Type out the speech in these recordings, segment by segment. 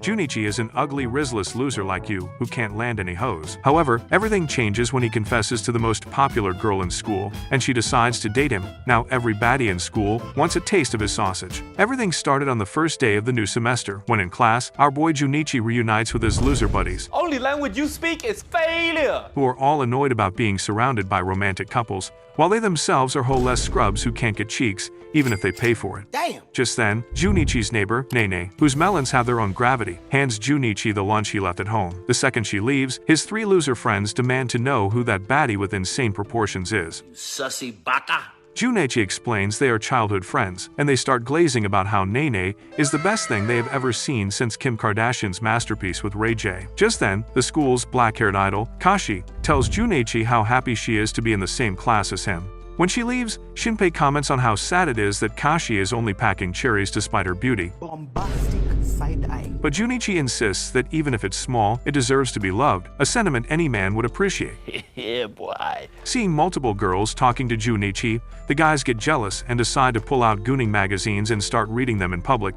Junichi is an ugly, Rizzless loser like you, who can't land any hoes. However, everything changes when he confesses to the most popular girl in school, and she decides to date him. Now every baddie in school wants a taste of his sausage. Everything started on the first day of the new semester, when in class, our boy Junichi reunites with his loser buddies. Only language you speak is failure! Who are all annoyed about being surrounded by romantic couples, while they themselves are whole-less scrubs who can't get cheeks, even if they pay for it. Damn! Just then, Junichi's neighbor, Nene, whose melons have their own gravity, hands Junichi the lunch he left at home. The second she leaves, his three loser friends demand to know who that baddie with insane proportions is. Sussy baka! Junichi explains they are childhood friends, and they start glazing about how Nene is the best thing they have ever seen since Kim Kardashian's masterpiece with Ray J. Just then, the school's black-haired idol, Kashi, tells Junichi how happy she is to be in the same class as him. When she leaves, Shinpei comments on how sad it is that Kashi is only packing cherries despite her beauty. Bombastic side-eye. But Junichi insists that even if it's small, it deserves to be loved, a sentiment any man would appreciate. Yeah, boy. Seeing multiple girls talking to Junichi, the guys get jealous and decide to pull out gooning magazines and start reading them in public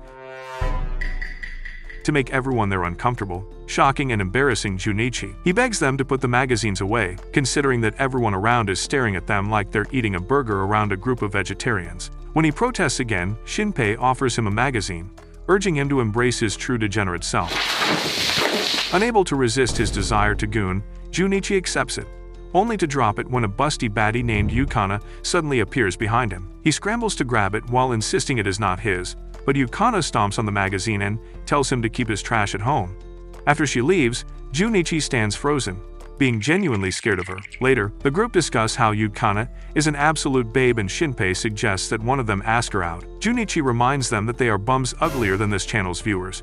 to make everyone there uncomfortable, shocking and embarrassing Junichi. He begs them to put the magazines away, considering that everyone around is staring at them like they're eating a burger around a group of vegetarians. When he protests again, Shinpei offers him a magazine, urging him to embrace his true degenerate self. Unable to resist his desire to goon, Junichi accepts it, only to drop it when a busty baddie named Yukana suddenly appears behind him. He scrambles to grab it while insisting it is not his, but Yukana stomps on the magazine and tells him to keep his trash at home. After she leaves, Junichi stands frozen, being genuinely scared of her. Later, the group discuss how Yukana is an absolute babe and Shinpei suggests that one of them ask her out. Junichi reminds them that they are bums uglier than this channel's viewers.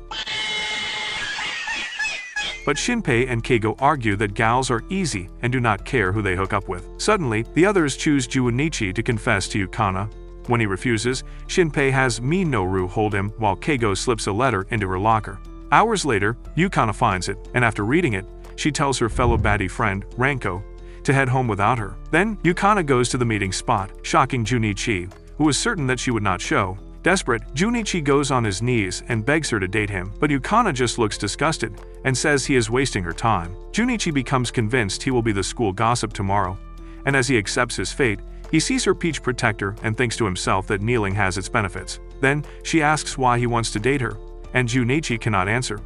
But Shinpei and Keigo argue that gals are easy and do not care who they hook up with. Suddenly, the others choose Junichi to confess to Yukana. When he refuses, Shinpei has Minoru hold him while Keigo slips a letter into her locker. Hours later, Yukana finds it, and after reading it, she tells her fellow baddie friend, Ranko, to head home without her. Then, Yukana goes to the meeting spot, shocking Junichi, who is certain that she would not show. Desperate, Junichi goes on his knees and begs her to date him, but Yukana just looks disgusted and says he is wasting her time. Junichi becomes convinced he will be the school gossip tomorrow, and as he accepts his fate, he sees her peach protector and thinks to himself that kneeling has its benefits. Then, she asks why he wants to date her, and Junichi cannot answer,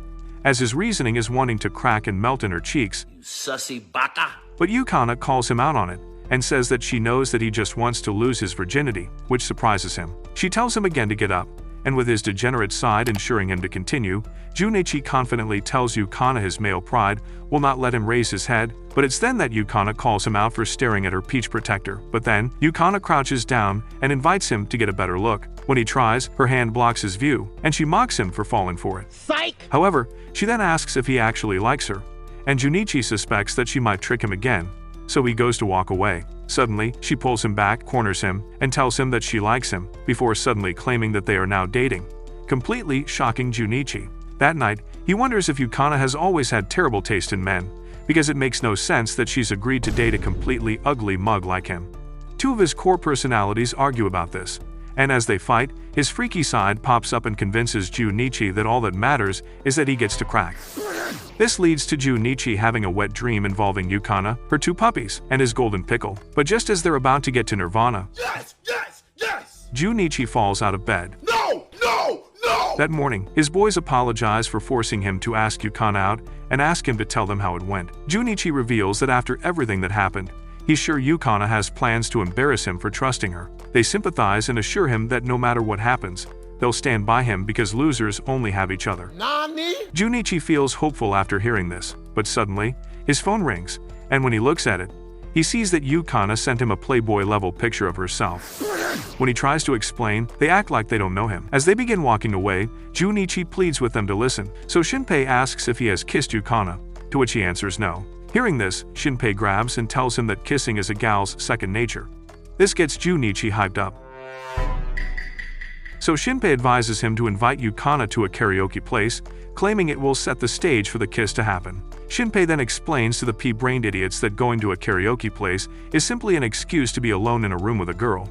as his reasoning is wanting to crack and melt in her cheeks. You sussy baka! But Yukana calls him out on it, and says that she knows that he just wants to lose his virginity, which surprises him. She tells him again to get up, and with his degenerate side ensuring him to continue, Junichi confidently tells Yukana his male pride will not let him raise his head, but it's then that Yukana calls him out for staring at her peach protector. But then, Yukana crouches down and invites him to get a better look. When he tries, her hand blocks his view, and she mocks him for falling for it. Psych! However, she then asks if he actually likes her, and Junichi suspects that she might trick him again, so he goes to walk away. Suddenly, she pulls him back, corners him, and tells him that she likes him, before suddenly claiming that they are now dating, completely shocking Junichi. That night, he wonders if Yukana has always had terrible taste in men, because it makes no sense that she's agreed to date a completely ugly mug like him. Two of his core personalities argue about this, and as they fight, his freaky side pops up and convinces Junichi that all that matters is that he gets to crack. This leads to Junichi having a wet dream involving Yukana, her two puppies, and his golden pickle. But just as they're about to get to Nirvana, Yes! Yes! Yes! Junichi falls out of bed. No! No! No! That morning, his boys apologize for forcing him to ask Yukana out and ask him to tell them how it went. Junichi reveals that after everything that happened, he's sure Yukana has plans to embarrass him for trusting her. They sympathize and assure him that no matter what happens, they'll stand by him because losers only have each other. Nani? Junichi feels hopeful after hearing this, but suddenly, his phone rings, and when he looks at it, he sees that Yukana sent him a Playboy-level picture of herself. When he tries to explain, they act like they don't know him. As they begin walking away, Junichi pleads with them to listen, so Shinpei asks if he has kissed Yukana, to which he answers no. Hearing this, Shinpei grabs and tells him that kissing is a gal's second nature. This gets Junichi hyped up. So Shinpei advises him to invite Yukana to a karaoke place, claiming it will set the stage for the kiss to happen. Shinpei then explains to the pea-brained idiots that going to a karaoke place is simply an excuse to be alone in a room with a girl.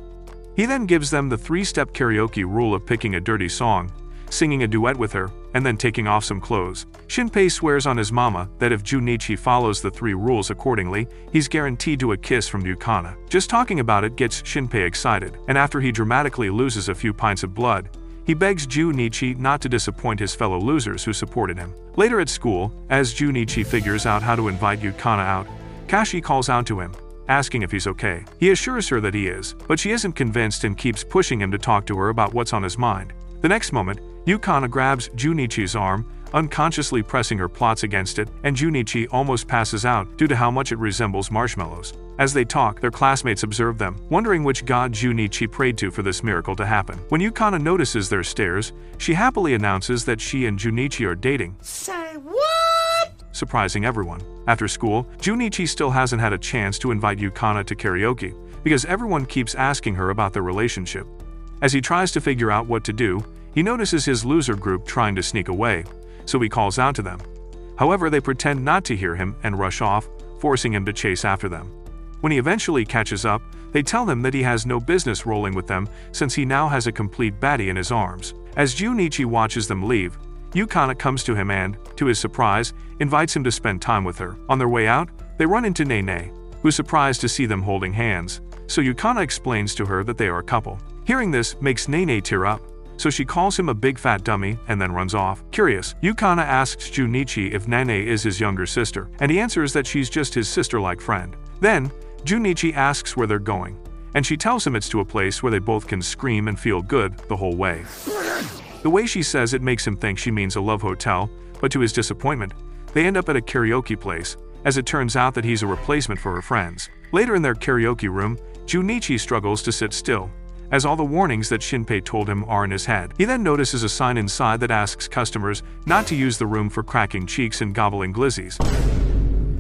He then gives them the 3-step karaoke rule of picking a dirty song, singing a duet with her, and then taking off some clothes. Shinpei swears on his mama that if Junichi follows the 3 rules accordingly, he's guaranteed to a kiss from Yukana. Just talking about it gets Shinpei excited, and after he dramatically loses a few pints of blood, he begs Junichi not to disappoint his fellow losers who supported him. Later at school, as Junichi figures out how to invite Yukana out, Kashi calls out to him, asking if he's okay. He assures her that he is, but she isn't convinced and keeps pushing him to talk to her about what's on his mind. The next moment, Yukana grabs Junichi's arm, unconsciously pressing her plots against it, and Junichi almost passes out due to how much it resembles marshmallows. As they talk, their classmates observe them, wondering which god Junichi prayed to for this miracle to happen. When Yukana notices their stares, she happily announces that she and Junichi are dating. Say what? Surprising everyone. After school, Junichi still hasn't had a chance to invite Yukana to karaoke, because everyone keeps asking her about their relationship. As he tries to figure out what to do, he notices his loser group trying to sneak away, so he calls out to them. However, they pretend not to hear him and rush off, forcing him to chase after them. When he eventually catches up, they tell him that he has no business rolling with them since he now has a complete baddie in his arms. As Junichi watches them leave, Yukana comes to him and, to his surprise, invites him to spend time with her. On their way out, they run into Nene, who's surprised to see them holding hands, so Yukana explains to her that they are a couple. Hearing this makes Nene tear up, so she calls him a big fat dummy and then runs off. Curious, Yukana asks Junichi if Nene is his younger sister, and he answers that she's just his sister-like friend. Then, Junichi asks where they're going, and she tells him it's to a place where they both can scream and feel good the whole way. The way she says it makes him think she means a love hotel, but to his disappointment, they end up at a karaoke place, as it turns out that he's a replacement for her friends. Later in their karaoke room, Junichi struggles to sit still, as all the warnings that Shinpei told him are in his head. He then notices a sign inside that asks customers not to use the room for cracking cheeks and gobbling glizzies.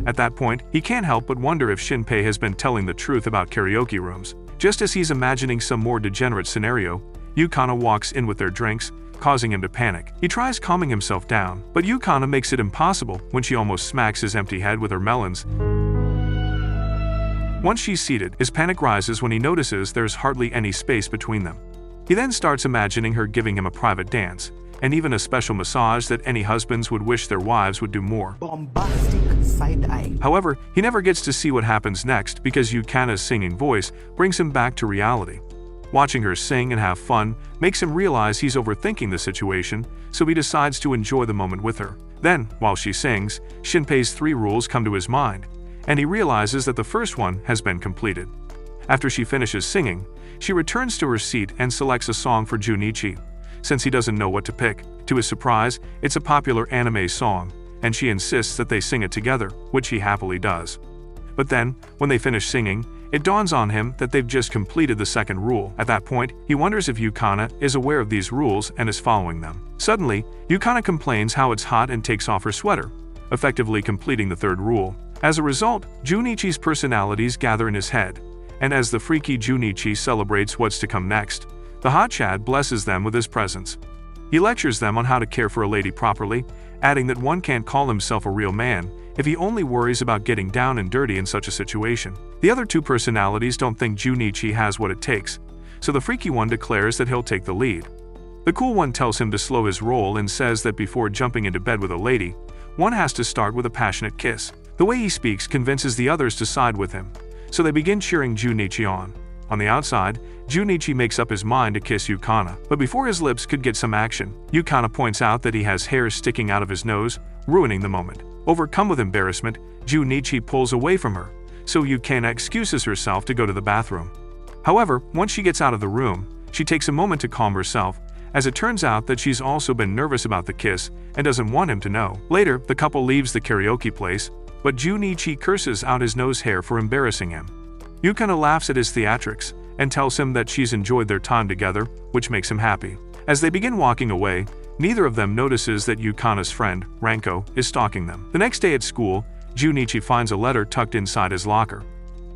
At that point, he can't help but wonder if Shinpei has been telling the truth about karaoke rooms. Just as he's imagining some more degenerate scenario, Yukana walks in with their drinks, causing him to panic. He tries calming himself down, but Yukana makes it impossible when she almost smacks his empty head with her melons. Once she's seated, his panic rises when he notices there's hardly any space between them. He then starts imagining her giving him a private dance, and even a special massage that any husbands would wish their wives would do more. Bombastic side-eye. However, he never gets to see what happens next because Yukana's singing voice brings him back to reality. Watching her sing and have fun makes him realize he's overthinking the situation, so he decides to enjoy the moment with her. Then, while she sings, Shinpei's 3 rules come to his mind, and he realizes that the first one has been completed. After she finishes singing, she returns to her seat and selects a song for Junichi, since he doesn't know what to pick. To his surprise, it's a popular anime song, and she insists that they sing it together, which he happily does. But then, when they finish singing, it dawns on him that they've just completed the second rule. At that point, he wonders if Yukana is aware of these rules and is following them. Suddenly, Yukana complains how it's hot and takes off her sweater, effectively completing the third rule. As a result, Junichi's personalities gather in his head, and as the freaky Junichi celebrates what's to come next, the hot Chad blesses them with his presence. He lectures them on how to care for a lady properly, adding that one can't call himself a real man if he only worries about getting down and dirty in such a situation. The other 2 personalities don't think Junichi has what it takes, so the freaky one declares that he'll take the lead. The cool one tells him to slow his roll and says that before jumping into bed with a lady, one has to start with a passionate kiss. The way he speaks convinces the others to side with him, so they begin cheering Junichi on. On the outside, Junichi makes up his mind to kiss Yukana, but before his lips could get some action, Yukana points out that he has hairs sticking out of his nose, ruining the moment. Overcome with embarrassment, Junichi pulls away from her, so Yukana excuses herself to go to the bathroom. However, once she gets out of the room, she takes a moment to calm herself, as it turns out that she's also been nervous about the kiss and doesn't want him to know. Later, the couple leaves the karaoke place, but Junichi curses out his nose hair for embarrassing him. Yukana laughs at his theatrics and tells him that she's enjoyed their time together, which makes him happy. As they begin walking away, neither of them notices that Yukana's friend, Ranko, is stalking them. The next day at school, Junichi finds a letter tucked inside his locker.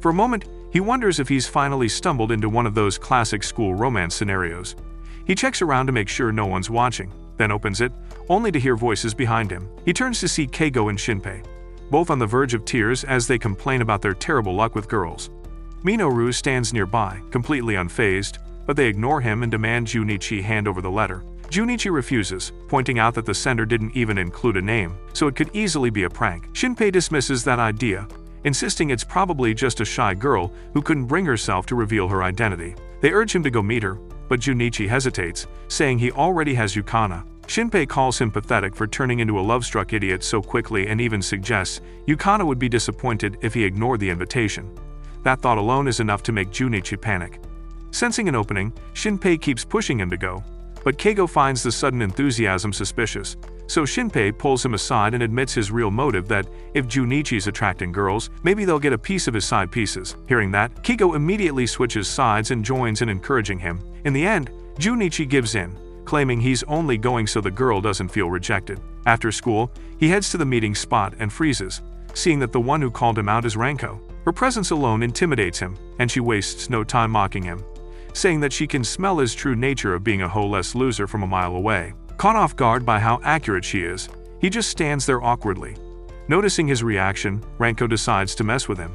For a moment, he wonders if he's finally stumbled into one of those classic school romance scenarios. He checks around to make sure no one's watching, then opens it, only to hear voices behind him. He turns to see Keigo and Shinpei, both on the verge of tears as they complain about their terrible luck with girls. Minoru stands nearby, completely unfazed, but they ignore him and demand Junichi hand over the letter. Junichi refuses, pointing out that the sender didn't even include a name, so it could easily be a prank. Shinpei dismisses that idea, insisting it's probably just a shy girl who couldn't bring herself to reveal her identity. They urge him to go meet her, but Junichi hesitates, saying he already has Yukana. Shinpei calls him pathetic for turning into a love-struck idiot so quickly and even suggests Yukana would be disappointed if he ignored the invitation. That thought alone is enough to make Junichi panic. Sensing an opening, Shinpei keeps pushing him to go, but Keigo finds the sudden enthusiasm suspicious, so Shinpei pulls him aside and admits his real motive, that if Junichi's attracting girls, maybe they'll get a piece of his side pieces. Hearing that, Keigo immediately switches sides and joins in encouraging him. In the end, Junichi gives in, claiming he's only going so the girl doesn't feel rejected. After school, he heads to the meeting spot and freezes, seeing that the one who called him out is Ranko. Her presence alone intimidates him, and she wastes no time mocking him, saying that she can smell his true nature of being a hopeless loser from a mile away. Caught off guard by how accurate she is, he just stands there awkwardly. Noticing his reaction, Ranko decides to mess with him.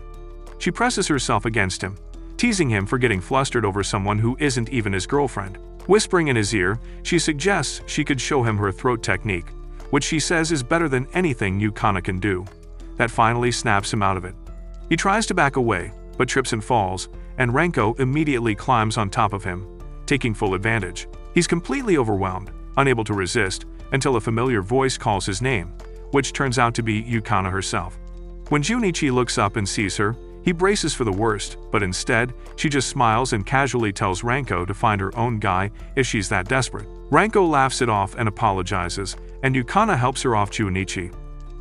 She presses herself against him, teasing him for getting flustered over someone who isn't even his girlfriend. Whispering in his ear, she suggests she could show him her throat technique, which she says is better than anything Yukana can do. That finally snaps him out of it. He tries to back away, but trips and falls, and Ranko immediately climbs on top of him, taking full advantage. He's completely overwhelmed, unable to resist, until a familiar voice calls his name, which turns out to be Yukana herself. When Junichi looks up and sees her, he braces for the worst, but instead, she just smiles and casually tells Ranko to find her own guy if she's that desperate. Ranko laughs it off and apologizes, and Yukana helps her off Junichi.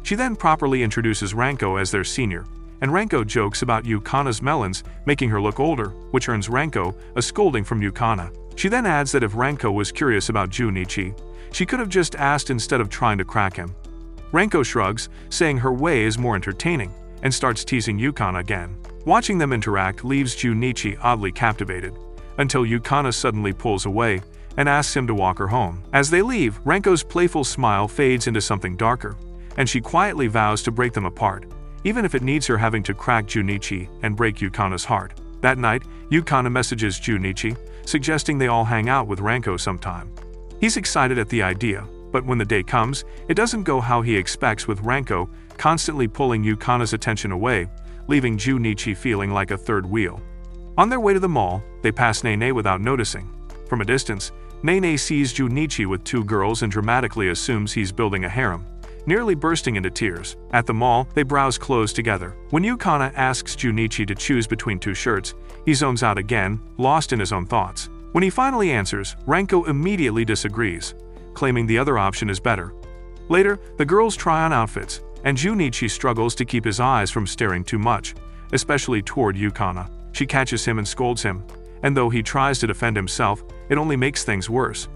She then properly introduces Ranko as their senior, and Ranko jokes about Yukana's melons making her look older, which earns Ranko a scolding from Yukana. She then adds that if Ranko was curious about Junichi, she could have just asked instead of trying to crack him. Ranko shrugs, saying her way is more entertaining, and starts teasing Yukana again. Watching them interact leaves Junichi oddly captivated, until Yukana suddenly pulls away and asks him to walk her home. As they leave, Ranko's playful smile fades into something darker, and she quietly vows to break them apart, even if it needs her having to crack Junichi and break Yukana's heart. That night, Yukana messages Junichi, suggesting they all hang out with Ranko sometime. He's excited at the idea, but when the day comes, it doesn't go how he expects, with Ranko constantly pulling Yukana's attention away, leaving Junichi feeling like a third wheel. On their way to the mall, they pass Nene without noticing. From a distance, Nene sees Junichi with two girls and dramatically assumes he's building a harem, nearly bursting into tears. At the mall, they browse clothes together. When Yukana asks Junichi to choose between two shirts, he zones out again, lost in his own thoughts. When he finally answers, Ranko immediately disagrees, claiming the other option is better. Later, the girls try on outfits, and Junichi struggles to keep his eyes from staring too much, especially toward Yukana. She catches him and scolds him, and though he tries to defend himself, it only makes things worse.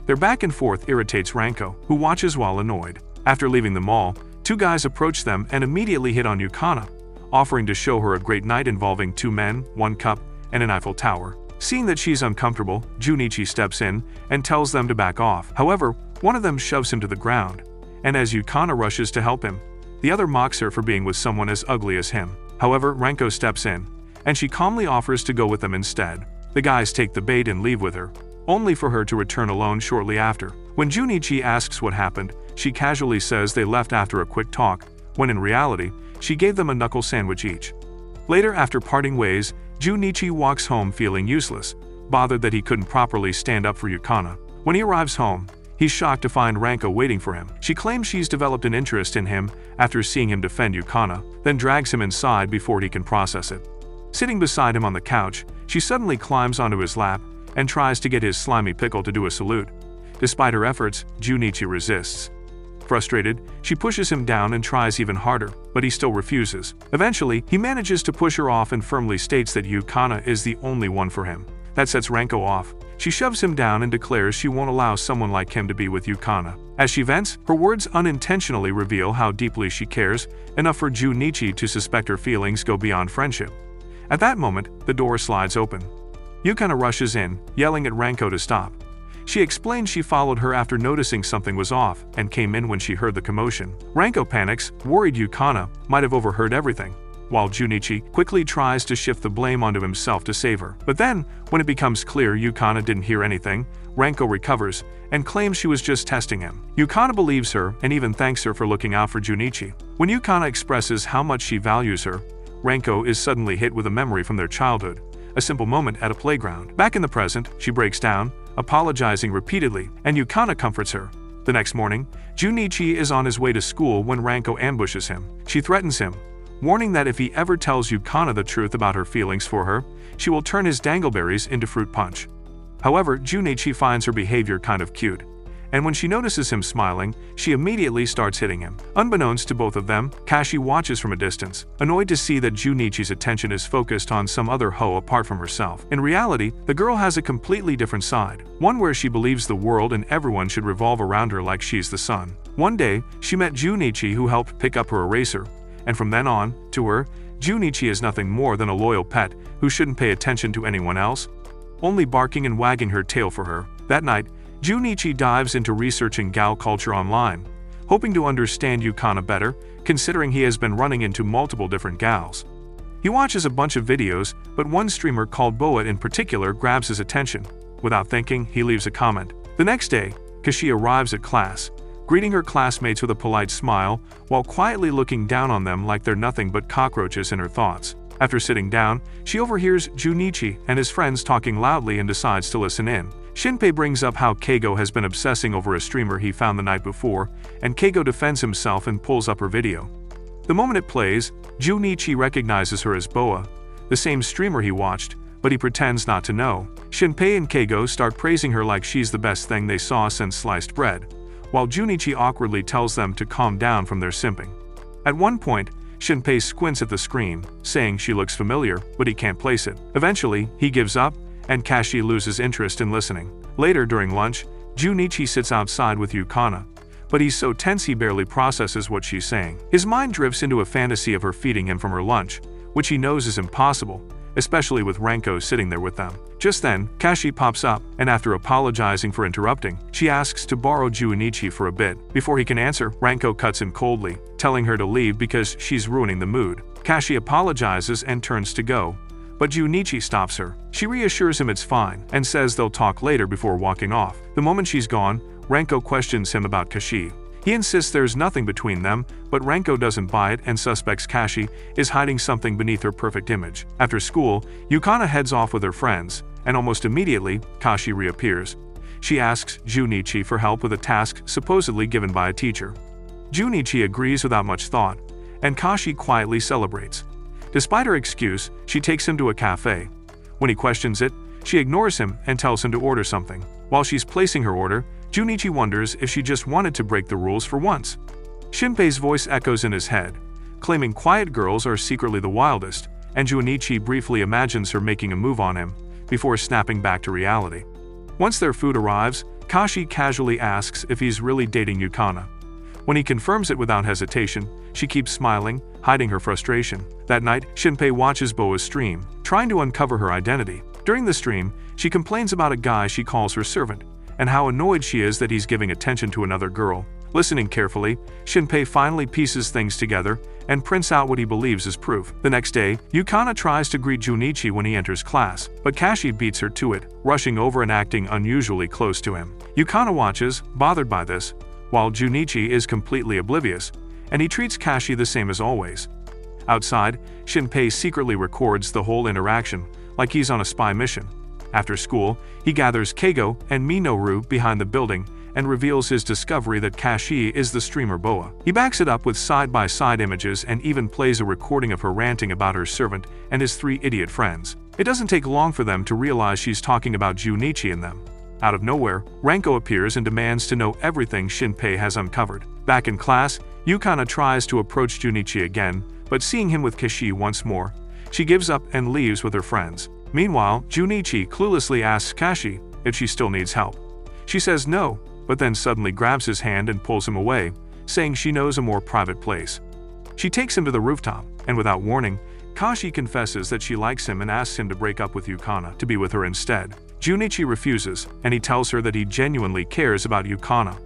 Their back and forth irritates Ranko, who watches while annoyed. After leaving the mall, two guys approach them and immediately hit on Yukana, offering to show her a great night involving two men, one cup, and an Eiffel Tower. Seeing that she's uncomfortable, Junichi steps in and tells them to back off. However, one of them shoves him to the ground, and as Yukana rushes to help him, the other mocks her for being with someone as ugly as him. However, Ranko steps in, and she calmly offers to go with them instead. The guys take the bait and leave with her, only for her to return alone shortly after. When Junichi asks what happened, she casually says they left after a quick talk, when in reality, she gave them a knuckle sandwich each. Later, after parting ways, Junichi walks home feeling useless, bothered that he couldn't properly stand up for Yukana. When he arrives home, he's shocked to find Ranko waiting for him. She claims she's developed an interest in him after seeing him defend Yukana, then drags him inside before he can process it. Sitting beside him on the couch, she suddenly climbs onto his lap and tries to get his slimy pickle to do a salute. Despite her efforts, Junichi resists. Frustrated, she pushes him down and tries even harder, but he still refuses. Eventually, he manages to push her off and firmly states that Yukana is the only one for him. That sets Ranko off. She shoves him down and declares she won't allow someone like him to be with Yukana. As she vents, her words unintentionally reveal how deeply she cares, enough for Junichi to suspect her feelings go beyond friendship. At that moment, the door slides open. Yukana rushes in, yelling at Ranko to stop. She explains she followed her after noticing something was off and came in when she heard the commotion. Ranko panics, worried Yukana might have overheard everything. while Junichi quickly tries to shift the blame onto himself to save her. But then, when it becomes clear Yukana didn't hear anything, Ranko recovers and claims she was just testing him. Yukana believes her and even thanks her for looking out for Junichi. When Yukana expresses how much she values her, Ranko is suddenly hit with a memory from their childhood, a simple moment at a playground. Back in the present, she breaks down, apologizing repeatedly, and Yukana comforts her. The next morning, Junichi is on his way to school when Ranko ambushes him. She threatens him, warning that if he ever tells Yukana the truth about her feelings for her, she will turn his dangleberries into fruit punch. However, Junichi finds her behavior kind of cute, and when she notices him smiling, she immediately starts hitting him. Unbeknownst to both of them, Kashi watches from a distance, annoyed to see that Junichi's attention is focused on some other hoe apart from herself. In reality, the girl has a completely different side, one where she believes the world and everyone should revolve around her like she's the sun. One day, she met Junichi, who helped pick up her eraser, and from then on, to her, Junichi is nothing more than a loyal pet who shouldn't pay attention to anyone else, only barking and wagging her tail for her. That night, Junichi dives into researching gal culture online, hoping to understand Yukana better, considering he has been running into multiple different gals. He watches a bunch of videos, but one streamer called Boa in particular grabs his attention. Without thinking, he leaves a comment. The next day, Kashi arrives at class, greeting her classmates with a polite smile, while quietly looking down on them like they're nothing but cockroaches in her thoughts. After sitting down, she overhears Junichi and his friends talking loudly and decides to listen in. Shinpei brings up how Keigo has been obsessing over a streamer he found the night before, and Keigo defends himself and pulls up her video. The moment it plays, Junichi recognizes her as Boa, the same streamer he watched, but he pretends not to know. Shinpei and Keigo start praising her like she's the best thing they saw since sliced bread, while Junichi awkwardly tells them to calm down from their simping. At one point, Shinpei squints at the screen, saying she looks familiar, but he can't place it. Eventually, he gives up, and Kashi loses interest in listening. Later during lunch, Junichi sits outside with Yukana, but he's so tense he barely processes what she's saying. His mind drifts into a fantasy of her feeding him from her lunch, which he knows is impossible, especially with Ranko sitting there with them. Just then, Kashi pops up, and after apologizing for interrupting, she asks to borrow Junichi for a bit. Before he can answer, Ranko cuts him coldly, telling her to leave because she's ruining the mood. Kashi apologizes and turns to go, but Junichi stops her. She reassures him it's fine, and says they'll talk later before walking off. The moment she's gone, Ranko questions him about Kashi. He insists there's nothing between them, but Ranko doesn't buy it and suspects Kashi is hiding something beneath her perfect image. After school, Yukana heads off with her friends, and almost immediately, Kashi reappears. She asks Junichi for help with a task supposedly given by a teacher. Junichi agrees without much thought, and Kashi quietly celebrates. Despite her excuse, she takes him to a cafe. When he questions it, she ignores him and tells him to order something. While she's placing her order, Junichi wonders if she just wanted to break the rules for once. Shinpei's voice echoes in his head, claiming quiet girls are secretly the wildest, and Junichi briefly imagines her making a move on him, before snapping back to reality. Once their food arrives, Kashi casually asks if he's really dating Yukana. When he confirms it without hesitation, she keeps smiling, hiding her frustration. That night, Shinpei watches Boa's stream, trying to uncover her identity. During the stream, she complains about a guy she calls her servant, and how annoyed she is that he's giving attention to another girl. Listening carefully, Shinpei finally pieces things together and prints out what he believes is proof. The next day, Yukana tries to greet Junichi when he enters class, but Kashi beats her to it, rushing over and acting unusually close to him. Yukana watches, bothered by this, while Junichi is completely oblivious, and he treats Kashi the same as always. Outside, Shinpei secretly records the whole interaction, like he's on a spy mission. After school, he gathers Keigo and Minoru behind the building and reveals his discovery that Kashi is the streamer Boa. He backs it up with side-by-side images and even plays a recording of her ranting about her servant and his 3 idiot friends. It doesn't take long for them to realize she's talking about Junichi and them. Out of nowhere, Ranko appears and demands to know everything Shinpei has uncovered. Back in class, Yukana tries to approach Junichi again, but seeing him with Kashi once more, she gives up and leaves with her friends. Meanwhile, Junichi cluelessly asks Kashi if she still needs help. She says no, but then suddenly grabs his hand and pulls him away, saying she knows a more private place. She takes him to the rooftop, and without warning, Kashi confesses that she likes him and asks him to break up with Yukana to be with her instead. Junichi refuses, and he tells her that he genuinely cares about Yukana.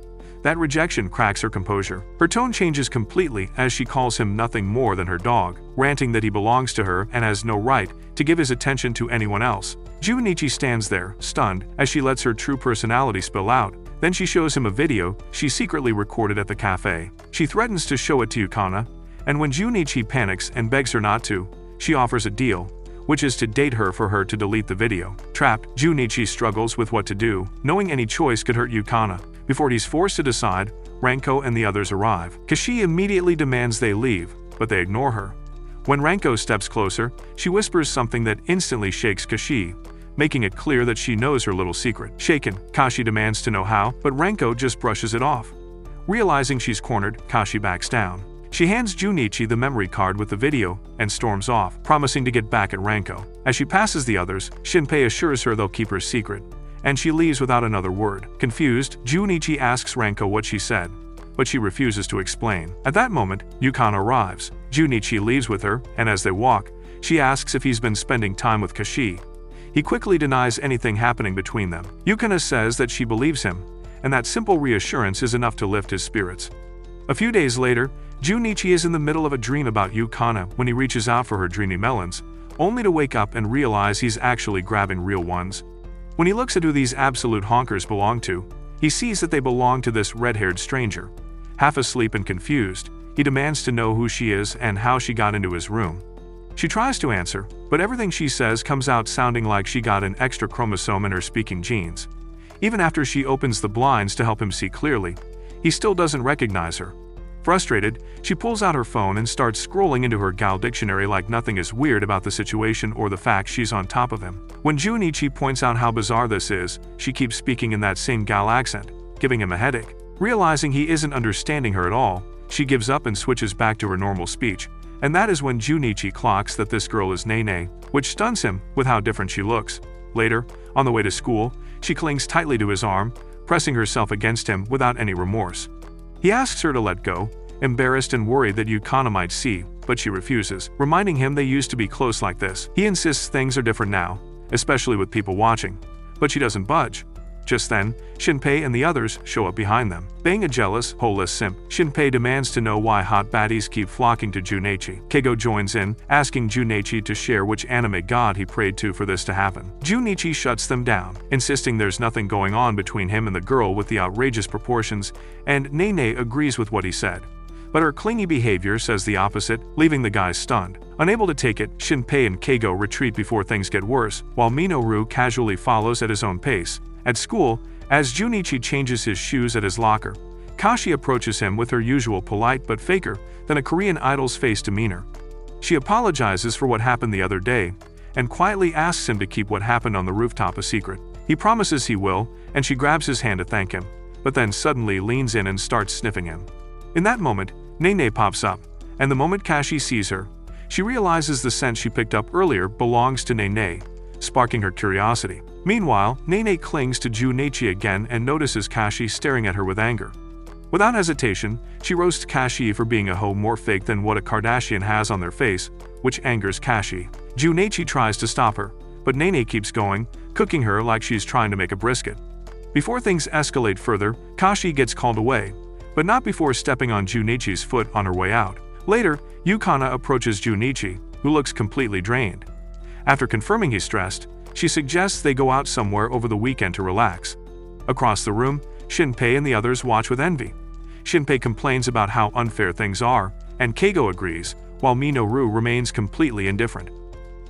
That rejection cracks her composure. Her tone changes completely as she calls him nothing more than her dog, ranting that he belongs to her and has no right to give his attention to anyone else. Junichi stands there, stunned, as she lets her true personality spill out. Then she shows him a video she secretly recorded at the cafe. She threatens to show it to Yukana, and when Junichi panics and begs her not to, she offers a deal, which is to date her for her to delete the video. Trapped, Junichi struggles with what to do, knowing any choice could hurt Yukana. Before he's forced to decide, Ranko and the others arrive. Kashi immediately demands they leave, but they ignore her. When Ranko steps closer, she whispers something that instantly shakes Kashi, making it clear that she knows her little secret. Shaken, Kashi demands to know how, but Ranko just brushes it off. Realizing she's cornered, Kashi backs down. She hands Junichi the memory card with the video and storms off, promising to get back at Ranko. As she passes the others, Shinpei assures her they'll keep her secret, and she leaves without another word. Confused, Junichi asks Ranko what she said, but she refuses to explain. At that moment, Yukana arrives. Junichi leaves with her, and as they walk, she asks if he's been spending time with Kashi. He quickly denies anything happening between them. Yukana says that she believes him, and that simple reassurance is enough to lift his spirits. A few days later, Junichi is in the middle of a dream about Yukana when he reaches out for her dreamy melons, only to wake up and realize he's actually grabbing real ones. When he looks at who these absolute honkers belong to, he sees that they belong to this red-haired stranger. Half asleep and confused, he demands to know who she is and how she got into his room. She tries to answer, but everything she says comes out sounding like she got an extra chromosome in her speaking genes. Even after she opens the blinds to help him see clearly, he still doesn't recognize her. Frustrated, she pulls out her phone and starts scrolling into her Gal dictionary like nothing is weird about the situation or the fact she's on top of him. When Junichi points out how bizarre this is, she keeps speaking in that same Gal accent, giving him a headache. Realizing he isn't understanding her at all, she gives up and switches back to her normal speech, and that is when Junichi clocks that this girl is Nene, which stuns him with how different she looks. Later, on the way to school, she clings tightly to his arm, pressing herself against him without any remorse. He asks her to let go, embarrassed and worried that Yukana might see, but she refuses, reminding him they used to be close like this. He insists things are different now, especially with people watching, but she doesn't budge. Just then, Shinpei and the others show up behind them. Being a jealous, holeless simp, Shinpei demands to know why hot baddies keep flocking to Junichi. Keigo joins in, asking Junichi to share which anime god he prayed to for this to happen. Junichi shuts them down, insisting there's nothing going on between him and the girl with the outrageous proportions, and Nene agrees with what he said. But her clingy behavior says the opposite, leaving the guys stunned. Unable to take it, Shinpei and Keigo retreat before things get worse, while Minoru casually follows at his own pace. At school, as Junichi changes his shoes at his locker, Kashi approaches him with her usual polite but faker than a Korean idol's face demeanor. She apologizes for what happened the other day, and quietly asks him to keep what happened on the rooftop a secret. He promises he will, and she grabs his hand to thank him, but then suddenly leans in and starts sniffing him. In that moment, Nene pops up, and the moment Kashi sees her, she realizes the scent she picked up earlier belongs to Nene, sparking her curiosity. Meanwhile, Nene clings to Junichi again and notices Kashi staring at her with anger. Without hesitation, she roasts Kashi for being a hoe more fake than what a Kardashian has on their face, which angers Kashi. Junichi tries to stop her, but Nene keeps going, cooking her like she's trying to make a brisket. Before things escalate further, Kashi gets called away, but not before stepping on Junichi's foot on her way out. Later, Yukana approaches Junichi, who looks completely drained. After confirming he's stressed, she suggests they go out somewhere over the weekend to relax. Across the room, Shinpei and the others watch with envy. Shinpei complains about how unfair things are, and Keigo agrees, while Minoru remains completely indifferent.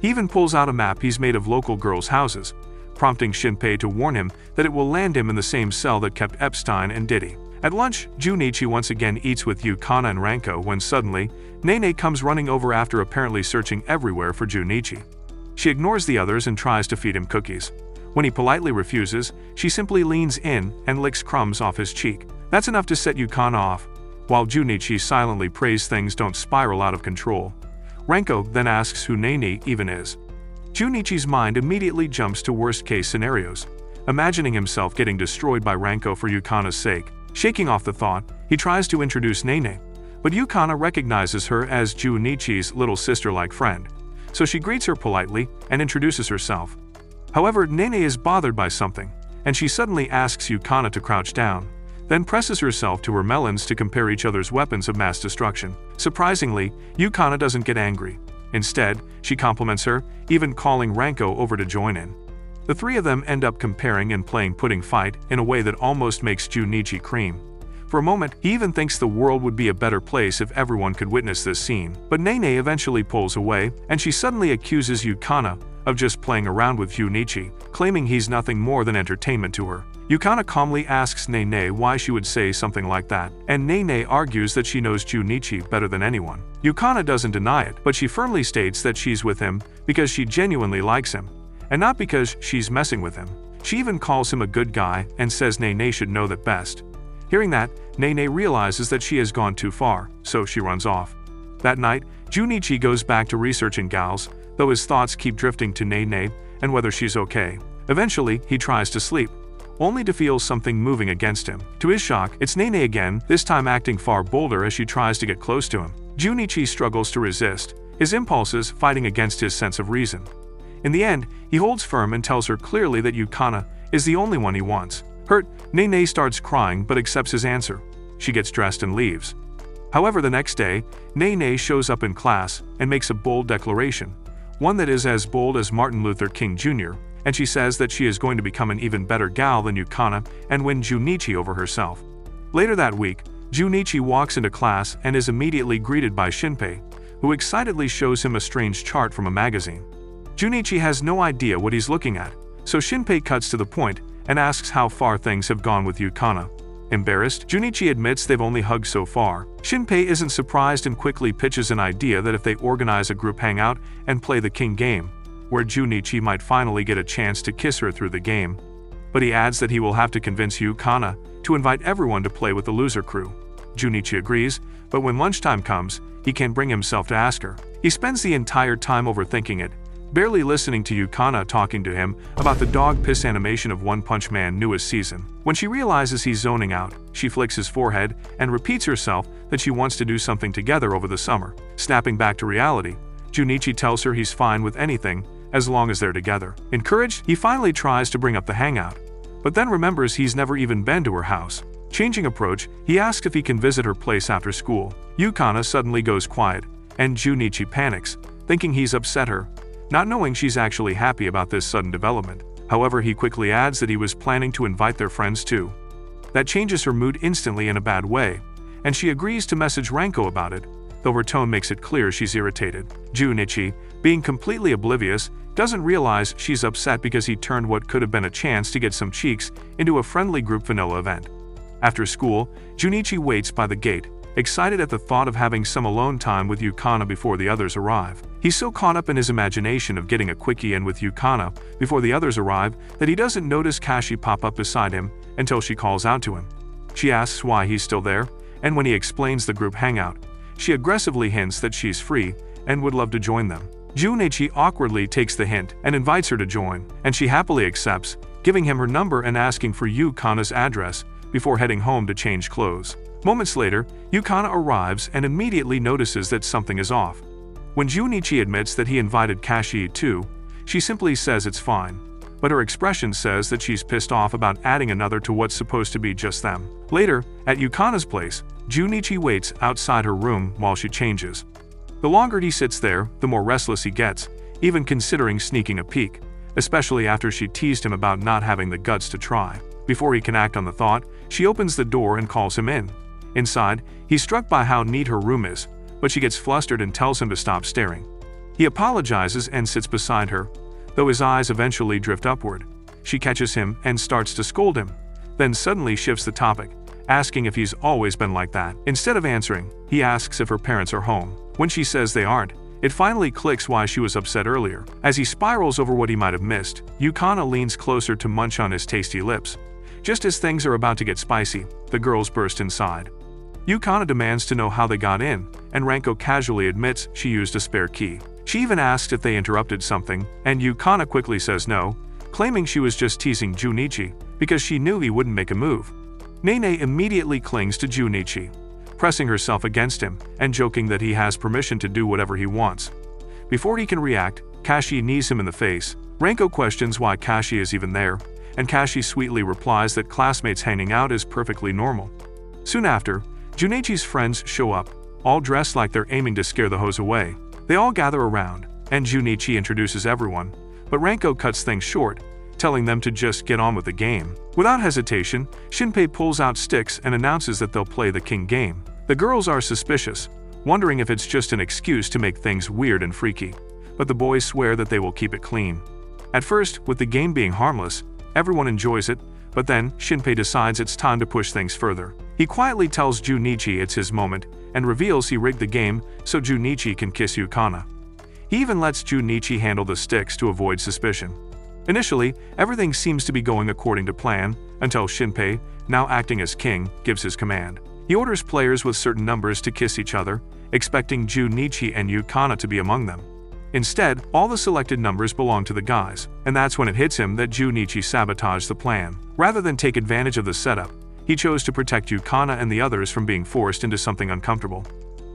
He even pulls out a map he's made of local girls' houses, prompting Shinpei to warn him that it will land him in the same cell that kept Epstein and Diddy. At lunch, Junichi once again eats with Yukana and Ranko when suddenly, Nene comes running over after apparently searching everywhere for Junichi. She ignores the others and tries to feed him cookies. When he politely refuses, she simply leans in and licks crumbs off his cheek. That's enough to set Yukana off, while Junichi silently prays things don't spiral out of control. Ranko then asks who Nene even is. Junichi's mind immediately jumps to worst-case scenarios, imagining himself getting destroyed by Ranko for Yukana's sake. Shaking off the thought, he tries to introduce Nene, but Yukana recognizes her as Junichi's little sister-like friend, so she greets her politely and introduces herself. However, Nene is bothered by something, and she suddenly asks Yukana to crouch down, then presses herself to her melons to compare each other's weapons of mass destruction. Surprisingly, Yukana doesn't get angry. Instead, she compliments her, even calling Ranko over to join in. The three of them end up comparing and playing pudding fight in a way that almost makes Junichi cream. For a moment, he even thinks the world would be a better place if everyone could witness this scene. But Nene eventually pulls away, and she suddenly accuses Yukana of just playing around with Junichi, claiming he's nothing more than entertainment to her. Yukana calmly asks Nene why she would say something like that, and Nene argues that she knows Junichi better than anyone. Yukana doesn't deny it, but she firmly states that she's with him because she genuinely likes him, and not because she's messing with him. She even calls him a good guy and says Nene should know that best. Hearing that, Nene realizes that she has gone too far, so she runs off. That night, Junichi goes back to researching gals, though his thoughts keep drifting to Nene and whether she's okay. Eventually, he tries to sleep, only to feel something moving against him. To his shock, it's Nene again, this time acting far bolder as she tries to get close to him. Junichi struggles to resist, his impulses fighting against his sense of reason. In the end, he holds firm and tells her clearly that Yukana is the only one he wants. Hurt, Nene starts crying but accepts his answer. She gets dressed and leaves. However, the next day, Nene shows up in class and makes a bold declaration, one that is as bold as Martin Luther King Jr., and she says that she is going to become an even better gal than Yukana and win Junichi over herself. Later that week, Junichi walks into class and is immediately greeted by Shinpei, who excitedly shows him a strange chart from a magazine. Junichi has no idea what he's looking at, so Shinpei cuts to the point and asks how far things have gone with Yukana. Embarrassed, Junichi admits they've only hugged so far. Shinpei isn't surprised and quickly pitches an idea that if they organize a group hangout and play the king game, where Junichi might finally get a chance to kiss her through the game. But he adds that he will have to convince Yukana to invite everyone to play with the loser crew. Junichi agrees, but when lunchtime comes, he can't bring himself to ask her. He spends the entire time overthinking it, barely listening to Yukana talking to him about the dog piss animation of One Punch Man newest season. When she realizes he's zoning out, she flicks his forehead and repeats herself that she wants to do something together over the summer. Snapping back to reality, Junichi tells her he's fine with anything as long as they're together. Encouraged, he finally tries to bring up the hangout, but then remembers he's never even been to her house. Changing approach, he asks if he can visit her place after school. Yukana suddenly goes quiet, and Junichi panics, thinking he's upset her, not knowing she's actually happy about this sudden development. However, he quickly adds that he was planning to invite their friends too. That changes her mood instantly in a bad way, and she agrees to message Ranko about it, though her tone makes it clear she's irritated. Junichi, being completely oblivious, doesn't realize she's upset because he turned what could have been a chance to get some cheeks into a friendly group vanilla event. After school, Junichi waits by the gate, excited at the thought of having some alone time with Yukana before the others arrive. He's so caught up in his imagination of getting a quickie in with Yukana before the others arrive that he doesn't notice Kashi pop up beside him until she calls out to him. She asks why he's still there, and when he explains the group hangout, she aggressively hints that she's free and would love to join them. Junichi awkwardly takes the hint and invites her to join, and she happily accepts, giving him her number and asking for Yukana's address before heading home to change clothes. Moments later, Yukana arrives and immediately notices that something is off. When Junichi admits that he invited Kashi too, she simply says it's fine, but her expression says that she's pissed off about adding another to what's supposed to be just them. Later, at Yukana's place, Junichi waits outside her room while she changes. The longer he sits there, the more restless he gets, even considering sneaking a peek, especially after she teased him about not having the guts to try. Before he can act on the thought, she opens the door and calls him in. Inside, he's struck by how neat her room is, but she gets flustered and tells him to stop staring. He apologizes and sits beside her, though his eyes eventually drift upward. She catches him and starts to scold him, then suddenly shifts the topic, asking if he's always been like that. Instead of answering, he asks if her parents are home. When she says they aren't, it finally clicks why she was upset earlier. As he spirals over what he might have missed, Yukana leans closer to munch on his tasty lips. Just as things are about to get spicy, the girls burst inside. Yukana demands to know how they got in, and Ranko casually admits she used a spare key. She even asks if they interrupted something, and Yukana quickly says no, claiming she was just teasing Junichi because she knew he wouldn't make a move. Nene immediately clings to Junichi, pressing herself against him and joking that he has permission to do whatever he wants. Before he can react, Kashi knees him in the face. Ranko questions why Kashi is even there, and Kashi sweetly replies that classmates hanging out is perfectly normal. Soon after, Junichi's friends show up, all dressed like they're aiming to scare the hoes away. They all gather around, and Junichi introduces everyone, but Ranko cuts things short, telling them to just get on with the game. Without hesitation, Shinpei pulls out sticks and announces that they'll play the king game. The girls are suspicious, wondering if it's just an excuse to make things weird and freaky, but the boys swear that they will keep it clean. At first, with the game being harmless, everyone enjoys it, but then Shinpei decides it's time to push things further. He quietly tells Junichi it's his moment and reveals he rigged the game so Junichi can kiss Yukana. He even lets Junichi handle the sticks to avoid suspicion. Initially, everything seems to be going according to plan until Shinpei, now acting as king, gives his command. He orders players with certain numbers to kiss each other, expecting Junichi and Yukana to be among them. Instead, all the selected numbers belong to the guys, and that's when it hits him that Junichi sabotaged the plan. Rather than take advantage of the setup, he chose to protect Yukana and the others from being forced into something uncomfortable.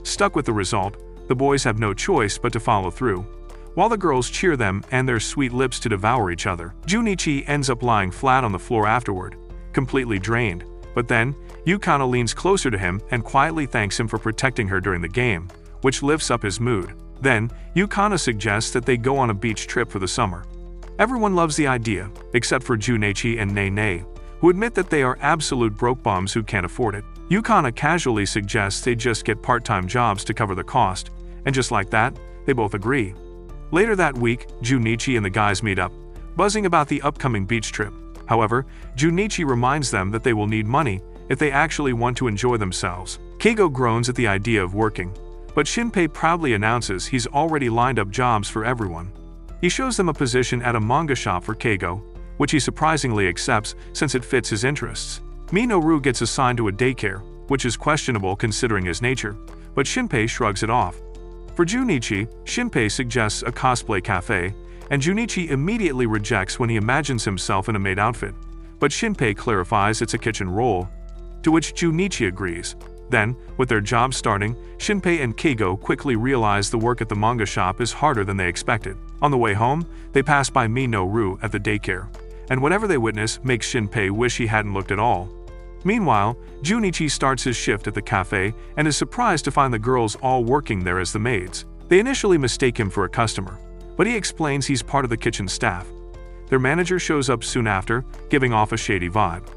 Stuck with the result, the boys have no choice but to follow through, while the girls cheer them and their sweet lips to devour each other. Junichi ends up lying flat on the floor afterward, completely drained, but then, Yukana leans closer to him and quietly thanks him for protecting her during the game, which lifts up his mood. Then, Yukana suggests that they go on a beach trip for the summer. Everyone loves the idea, except for Junichi and Nene, who admit that they are absolute broke bums who can't afford it. Yukana casually suggests they just get part-time jobs to cover the cost, and just like that, they both agree. Later that week, Junichi and the guys meet up, buzzing about the upcoming beach trip. However, Junichi reminds them that they will need money if they actually want to enjoy themselves. Keigo groans at the idea of working, but Shinpei proudly announces he's already lined up jobs for everyone. He shows them a position at a manga shop for Keigo, which he surprisingly accepts since it fits his interests. Minoru gets assigned to a daycare, which is questionable considering his nature, but Shinpei shrugs it off. For Junichi, Shinpei suggests a cosplay cafe, and Junichi immediately rejects when he imagines himself in a maid outfit, but Shinpei clarifies it's a kitchen role, to which Junichi agrees. Then, with their jobs starting, Shinpei and Keigo quickly realize the work at the manga shop is harder than they expected. On the way home, they pass by Minoru at the daycare, and whatever they witness makes Shinpei wish he hadn't looked at all. Meanwhile, Junichi starts his shift at the cafe and is surprised to find the girls all working there as the maids. They initially mistake him for a customer, but he explains he's part of the kitchen staff. Their manager shows up soon after, giving off a shady vibe.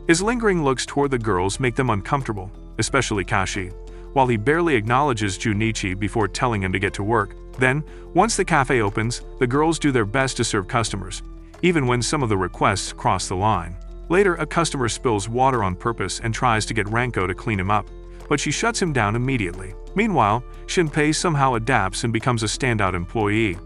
His lingering looks toward the girls make them uncomfortable, especially Kashi, while he barely acknowledges Junichi before telling him to get to work. Then, once the cafe opens, the girls do their best to serve customers, even when some of the requests cross the line. Later, a customer spills water on purpose and tries to get Ranko to clean him up, but she shuts him down immediately. Meanwhile, Shinpei somehow adapts and becomes a standout employee,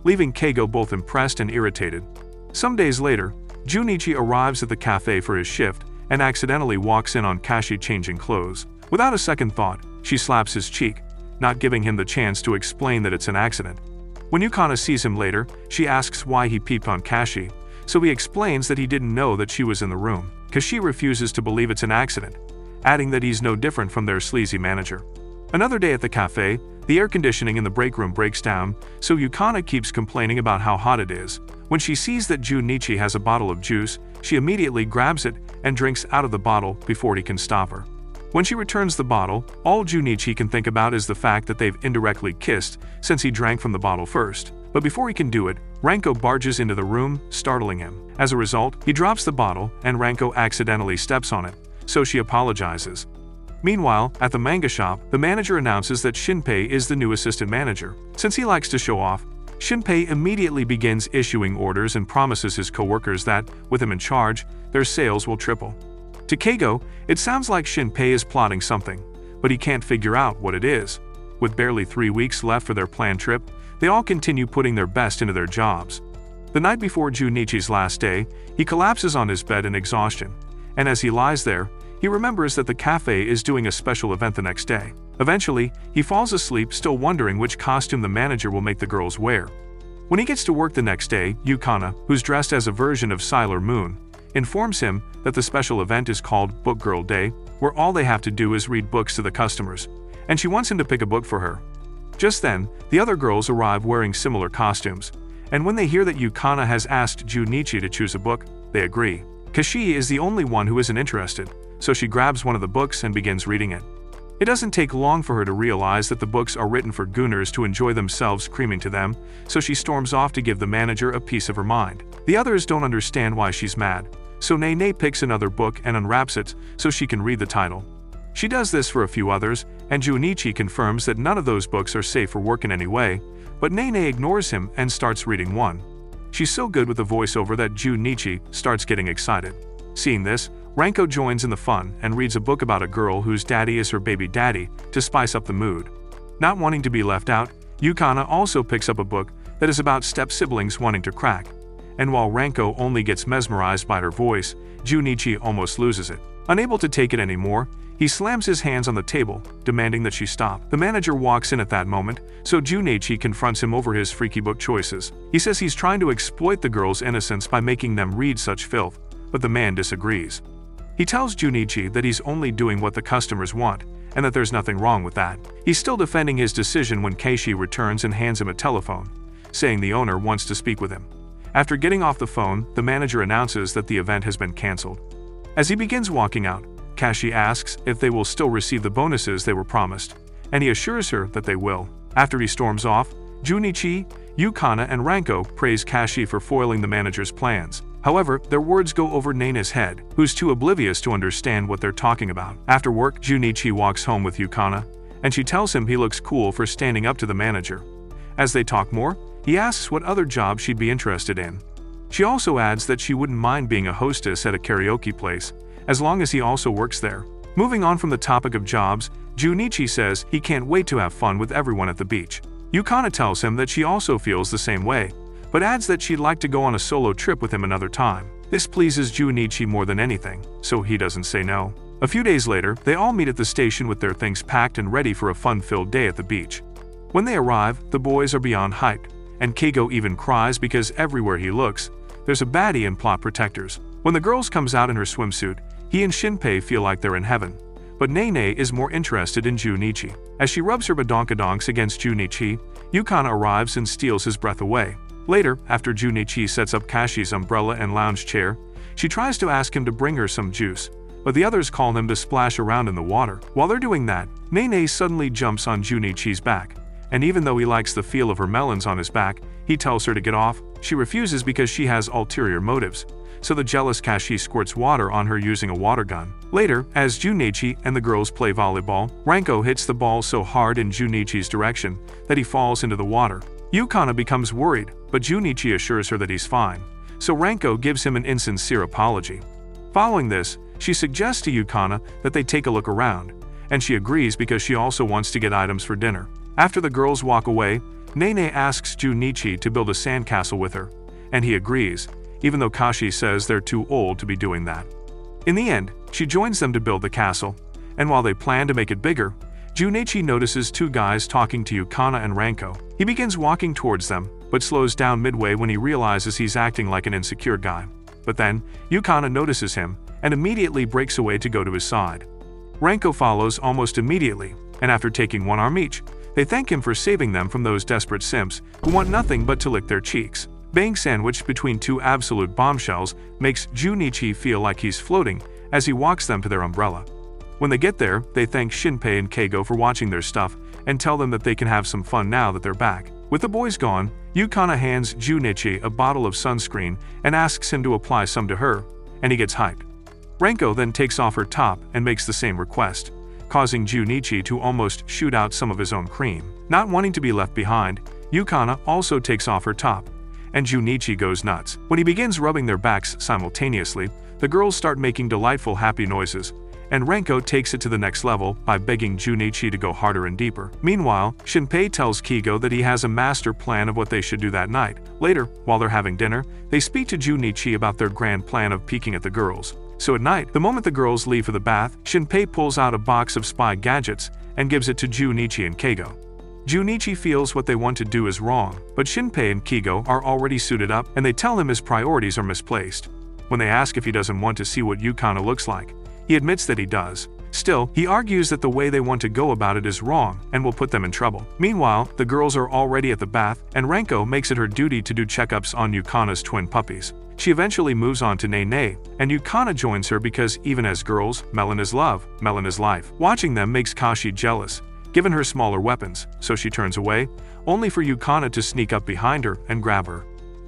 leaving Keigo both impressed and irritated. Some days later, Junichi arrives at the cafe for his shift and accidentally walks in on Kashi changing clothes. Without a second thought, she slaps his cheek, not giving him the chance to explain that it's an accident. When Yukana sees him later, she asks why he peeped on Kashi, so he explains that he didn't know that she was in the room. Kashi refuses to believe it's an accident, adding that he's no different from their sleazy manager. Another day at the cafe, the air conditioning in the break room breaks down, so Yukana keeps complaining about how hot it is. When she sees that Junichi has a bottle of juice, she immediately grabs it and drinks out of the bottle before he can stop her. When she returns the bottle, all Junichi can think about is the fact that they've indirectly kissed since he drank from the bottle first. But before he can do it, Ranko barges into the room, startling him. As a result, he drops the bottle and Ranko accidentally steps on it, so she apologizes. Meanwhile, at the manga shop, the manager announces that Shinpei is the new assistant manager. Since he likes to show off, Shinpei immediately begins issuing orders and promises his co-workers that, with him in charge, their sales will triple. To Keigo, it sounds like Shinpei is plotting something, but he can't figure out what it is. With barely 3 weeks left for their planned trip, they all continue putting their best into their jobs. The night before Junichi's last day, he collapses on his bed in exhaustion, and as he lies there, he remembers that the cafe is doing a special event the next day. Eventually, he falls asleep still wondering which costume the manager will make the girls wear. When he gets to work the next day, Yukana, who's dressed as a version of Sailor Moon, informs him that the special event is called Book Girl Day, where all they have to do is read books to the customers, and she wants him to pick a book for her. Just then, the other girls arrive wearing similar costumes, and when they hear that Yukana has asked Junichi to choose a book, They agree. Kashi is the only one who isn't interested, so she grabs one of the books and begins reading it. It doesn't take long for her to realize that the books are written for gooners to enjoy themselves screaming to them, so she storms off to give the manager a piece of her mind. The others don't understand why she's mad, so Nene picks another book and unwraps it so she can read the title. She does this for a few others, and Junichi confirms that none of those books are safe for work in any way, but Nene ignores him and starts reading one. She's so good with the voiceover that Junichi starts getting excited. Seeing this, Ranko joins in the fun and reads a book about a girl whose daddy is her baby daddy to spice up the mood. Not wanting to be left out, Yukana also picks up a book that is about step-siblings wanting to crack. And while Ranko only gets mesmerized by her voice, Junichi almost loses it. Unable to take it anymore, he slams his hands on the table, demanding that she stop. The manager walks in at that moment, so Junichi confronts him over his freaky book choices. He says he's trying to exploit the girl's innocence by making them read such filth, but the man disagrees. He tells Junichi that he's only doing what the customers want, and that there's nothing wrong with that. He's still defending his decision when Kashi returns and hands him a telephone, saying the owner wants to speak with him. After getting off the phone, the manager announces that the event has been cancelled. As he begins walking out, Kashi asks if they will still receive the bonuses they were promised, and he assures her that they will. After he storms off, Junichi, Yukana, and Ranko praise Kashi for foiling the manager's plans. However, their words go over Nena's head, who's too oblivious to understand what they're talking about. After work, Junichi walks home with Yukana, and she tells him he looks cool for standing up to the manager. As they talk more, he asks what other job she'd be interested in. She also adds that she wouldn't mind being a hostess at a karaoke place, as long as he also works there. Moving on from the topic of jobs, Junichi says he can't wait to have fun with everyone at the beach. Yukana tells him that she also feels the same way, but adds that she'd like to go on a solo trip with him another time. This pleases Junichi more than anything, so he doesn't say no. A few days later, they all meet at the station with their things packed and ready for a fun-filled day at the beach. When they arrive, the boys are beyond hyped, and Keigo even cries because everywhere he looks, there's a baddie in plot protectors. When the girls comes out in her swimsuit, he and Shinpei feel like they're in heaven, but Nene is more interested in Junichi. As she rubs her badonkadonks against Junichi, Yukana arrives and steals his breath away. Later, after Junichi sets up Kashi's umbrella and lounge chair, she tries to ask him to bring her some juice, but the others call him to splash around in the water. While they're doing that, Nene suddenly jumps on Junichi's back, and even though he likes the feel of her melons on his back, he tells her to get off. She refuses because she has ulterior motives, so the jealous Kashi squirts water on her using a water gun. Later, as Junichi and the girls play volleyball, Ranko hits the ball so hard in Junichi's direction that he falls into the water. Yukana becomes worried, but Junichi assures her that he's fine, so Ranko gives him an insincere apology. Following this, she suggests to Yukana that they take a look around, and she agrees because she also wants to get items for dinner. After the girls walk away, Nene asks Junichi to build a sandcastle with her, and he agrees, even though Kashi says they're too old to be doing that. In the end, she joins them to build the castle, and while they plan to make it bigger, Junichi notices two guys talking to Yukana and Ranko. He begins walking towards them, but slows down midway when he realizes he's acting like an insecure guy. But then, Yukana notices him, and immediately breaks away to go to his side. Ranko follows almost immediately, and after taking one arm each, they thank him for saving them from those desperate simps who want nothing but to lick their cheeks. Being sandwiched between two absolute bombshells makes Junichi feel like he's floating as he walks them to their umbrella. When they get there, they thank Shinpei and Keigo for watching their stuff and tell them that they can have some fun now that they're back. With the boys gone, Yukana hands Junichi a bottle of sunscreen and asks him to apply some to her, and he gets hyped. Ranko then takes off her top and makes the same request, causing Junichi to almost shoot out some of his own cream. Not wanting to be left behind, Yukana also takes off her top, and Junichi goes nuts. When he begins rubbing their backs simultaneously, the girls start making delightful happy noises, and Ranko takes it to the next level by begging Junichi to go harder and deeper. Meanwhile, Shinpei tells Keigo that he has a master plan of what they should do that night. Later, while they're having dinner, they speak to Junichi about their grand plan of peeking at the girls. So at night, the moment the girls leave for the bath, Shinpei pulls out a box of spy gadgets and gives it to Junichi and Keigo. Junichi feels what they want to do is wrong, but Shinpei and Keigo are already suited up and they tell him his priorities are misplaced. When they ask if he doesn't want to see what Yukana looks like, he admits that he does. Still, he argues that the way they want to go about it is wrong and will put them in trouble. Meanwhile, the girls are already at the bath, and Ranko makes it her duty to do checkups on Yukana's twin puppies. She eventually moves on to Nene, and Yukana joins her because even as girls, melon is love, melon is life. Watching them makes Kashi jealous, given her smaller weapons, so she turns away, only for Yukana to sneak up behind her and grab her.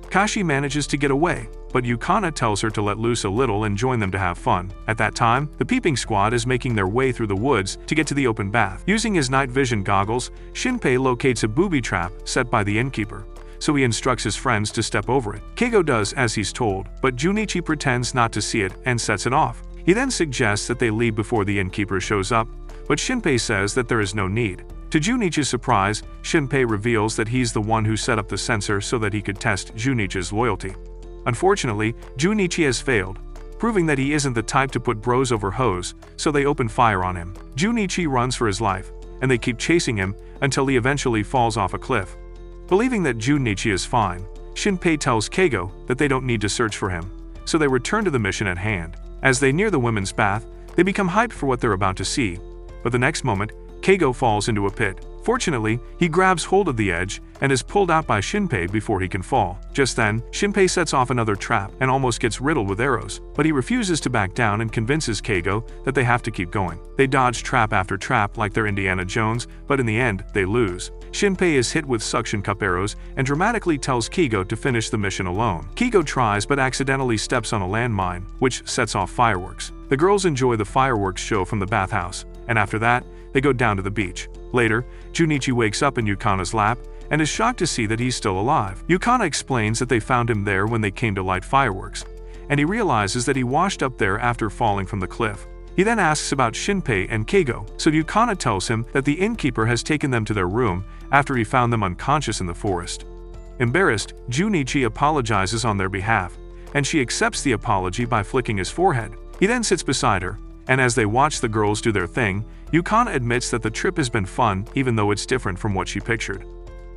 Kashi manages to get away, but Yukana tells her to let loose a little and join them to have fun. At that time, the peeping squad is making their way through the woods to get to the open bath. Using his night vision goggles, Shinpei locates a booby trap set by the innkeeper, so he instructs his friends to step over it. Keigo does as he's told, but Junichi pretends not to see it and sets it off. He then suggests that they leave before the innkeeper shows up, but Shinpei says that there is no need. To Junichi's surprise, Shinpei reveals that he's the one who set up the sensor so that he could test Junichi's loyalty. Unfortunately, Junichi has failed, proving that he isn't the type to put bros over hoes, so they open fire on him. Junichi runs for his life, and they keep chasing him until he eventually falls off a cliff. Believing that Junichi is fine, Shinpei tells Keigo that they don't need to search for him, so they return to the mission at hand. As they near the women's bath, they become hyped for what they're about to see, but the next moment, Keigo falls into a pit. Fortunately, he grabs hold of the edge and is pulled out by Shinpei before he can fall. Just then, Shinpei sets off another trap and almost gets riddled with arrows, but he refuses to back down and convinces Keigo that they have to keep going. They dodge trap after trap like they're Indiana Jones, but in the end, they lose. Shinpei is hit with suction cup arrows and dramatically tells Keigo to finish the mission alone. Keigo tries but accidentally steps on a landmine, which sets off fireworks. The girls enjoy the fireworks show from the bathhouse, and after that, they go down to the beach. Later, Junichi wakes up in Yukana's lap and is shocked to see that he's still alive. Yukana explains that they found him there when they came to light fireworks, and he realizes that he washed up there after falling from the cliff. He then asks about Shinpei and Keigo, so Yukana tells him that the innkeeper has taken them to their room after he found them unconscious in the forest. Embarrassed, Junichi apologizes on their behalf, and she accepts the apology by flicking his forehead. He then sits beside her, and as they watch the girls do their thing, Yukana admits that the trip has been fun even though it's different from what she pictured.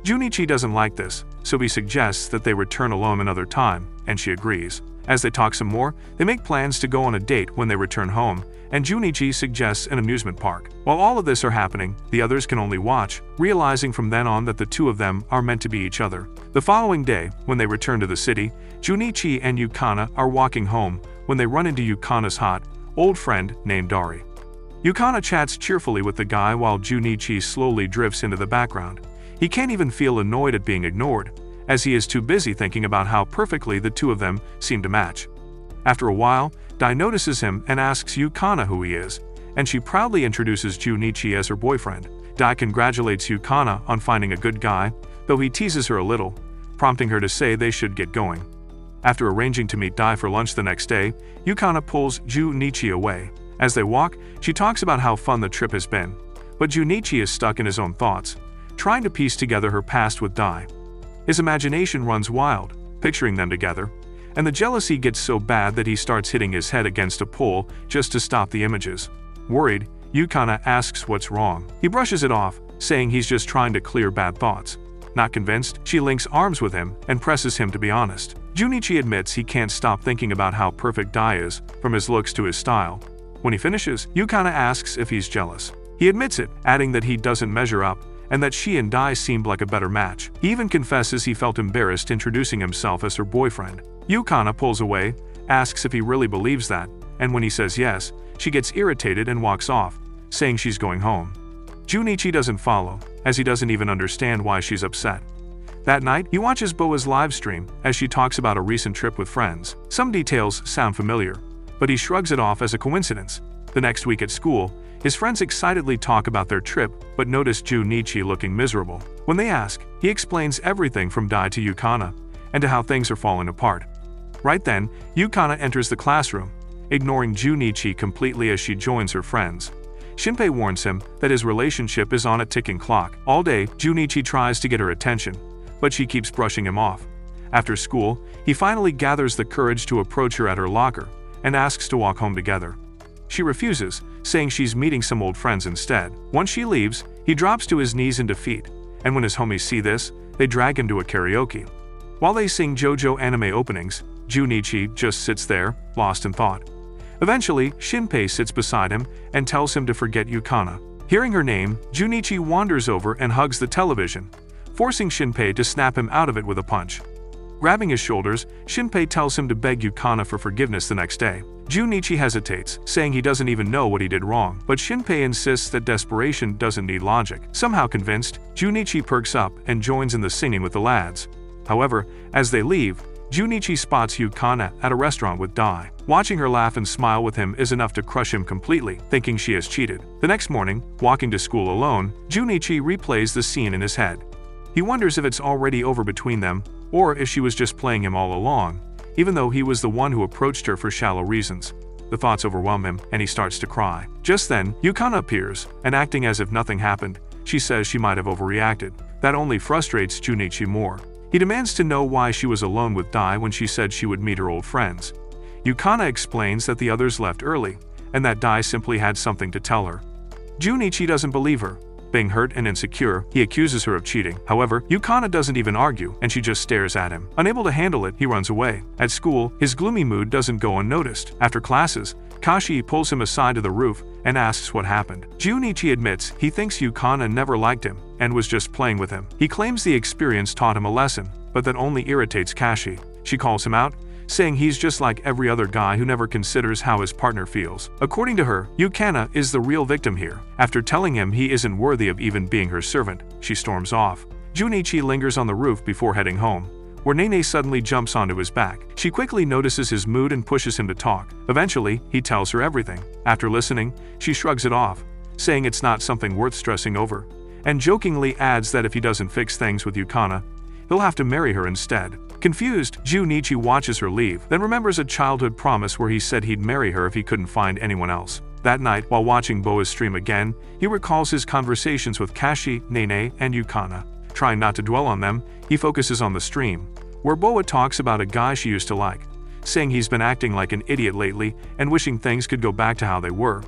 Junichi doesn't like this, so he suggests that they return alone another time, and she agrees. As they talk some more, they make plans to go on a date when they return home, and Junichi suggests an amusement park. While all of this are happening, the others can only watch, realizing from then on that the two of them are meant to be each other. The following day, when they return to the city, Junichi and Yukana are walking home when they run into Yukana's hot, old friend named Dari. Yukana chats cheerfully with the guy while Junichi slowly drifts into the background. He can't even feel annoyed at being ignored, as he is too busy thinking about how perfectly the two of them seem to match. After a while, Dai notices him and asks Yukana who he is, and she proudly introduces Junichi as her boyfriend. Dai congratulates Yukana on finding a good guy, though he teases her a little, prompting her to say they should get going. After arranging to meet Dai for lunch the next day, Yukana pulls Junichi away. As they walk, she talks about how fun the trip has been, but Junichi is stuck in his own thoughts, trying to piece together her past with Dai. His imagination runs wild, picturing them together, and the jealousy gets so bad that he starts hitting his head against a pole just to stop the images. Worried, Yukana asks what's wrong. He brushes it off, saying he's just trying to clear bad thoughts. Not convinced, she links arms with him and presses him to be honest. Junichi admits he can't stop thinking about how perfect Dai is, from his looks to his style. When he finishes, Yukana asks if he's jealous. He admits it, adding that he doesn't measure up, and that she and Dai seemed like a better match. He even confesses he felt embarrassed introducing himself as her boyfriend. Yukana pulls away, asks if he really believes that, and when he says yes, she gets irritated and walks off, saying she's going home. Junichi doesn't follow, as he doesn't even understand why she's upset. That night, he watches Boa's live stream as she talks about a recent trip with friends. Some details sound familiar, but he shrugs it off as a coincidence. The next week at school, his friends excitedly talk about their trip but notice Junichi looking miserable. When they ask, he explains everything from Dai to Yukana and to how things are falling apart. Right then, Yukana enters the classroom, ignoring Junichi completely as she joins her friends. Shinpei warns him that his relationship is on a ticking clock. All day, Junichi tries to get her attention, but she keeps brushing him off. After school, he finally gathers the courage to approach her at her locker and asks to walk home together. She refuses, saying she's meeting some old friends instead. Once she leaves, he drops to his knees in defeat, and when his homies see this, they drag him to a karaoke. While they sing JoJo anime openings, Junichi just sits there, lost in thought. Eventually, Shinpei sits beside him and tells him to forget Yukana. Hearing her name, Junichi wanders over and hugs the television, forcing Shinpei to snap him out of it with a punch. Grabbing his shoulders, Shinpei tells him to beg Yukana for forgiveness the next day. Junichi hesitates, saying he doesn't even know what he did wrong, but Shinpei insists that desperation doesn't need logic. Somehow convinced, Junichi perks up and joins in the singing with the lads. However, as they leave, Junichi spots Yukana at a restaurant with Dai. Watching her laugh and smile with him is enough to crush him completely, thinking she has cheated. The next morning, walking to school alone, Junichi replays the scene in his head. He wonders if it's already over between them, or if she was just playing him all along, even though he was the one who approached her for shallow reasons. The thoughts overwhelm him, and he starts to cry. Just then, Yukana appears, and acting as if nothing happened, she says she might have overreacted. That only frustrates Junichi more. He demands to know why she was alone with Dai when she said she would meet her old friends. Yukana explains that the others left early, and that Dai simply had something to tell her. Junichi doesn't believe her. Being hurt and insecure, he accuses her of cheating. However, Yukana doesn't even argue, and she just stares at him. Unable to handle it, he runs away. At school, his gloomy mood doesn't go unnoticed. After classes, Kashi pulls him aside to the roof and asks what happened. Junichi admits he thinks Yukana never liked him and was just playing with him. He claims the experience taught him a lesson, but that only irritates Kashi. She calls him out, saying he's just like every other guy who never considers how his partner feels. According to her, Yukana is the real victim here. After telling him he isn't worthy of even being her servant, she storms off. Junichi lingers on the roof before heading home, where Nene suddenly jumps onto his back. She quickly notices his mood and pushes him to talk. Eventually, he tells her everything. After listening, she shrugs it off, saying it's not something worth stressing over, and jokingly adds that if he doesn't fix things with Yukana, he'll have to marry her instead. Confused, Junichi watches her leave, then remembers a childhood promise where he said he'd marry her if he couldn't find anyone else. That night, while watching Boa's stream again, he recalls his conversations with Kashi, Nene, and Yukana. Trying not to dwell on them, he focuses on the stream, where Boa talks about a guy she used to like, saying he's been acting like an idiot lately and wishing things could go back to how they were.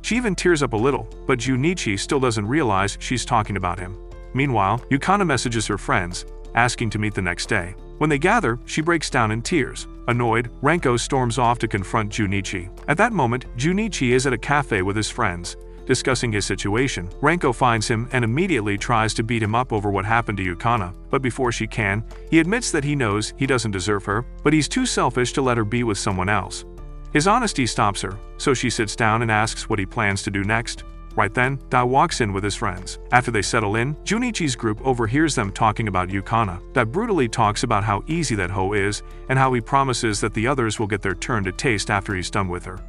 She even tears up a little, but Junichi still doesn't realize she's talking about him. Meanwhile, Yukana messages her friends, asking to meet the next day. When they gather, she breaks down in tears. Annoyed, Ranko storms off to confront Junichi. At that moment, Junichi is at a cafe with his friends, discussing his situation. Ranko finds him and immediately tries to beat him up over what happened to Yukana, but before she can, he admits that he knows he doesn't deserve her, but he's too selfish to let her be with someone else. His honesty stops her, so she sits down and asks what he plans to do next. Right then, Dai walks in with his friends. After they settle in, Junichi's group overhears them talking about Yukana. Dai brutally talks about how easy that hoe is and how he promises that the others will get their turn to taste after he's done with her.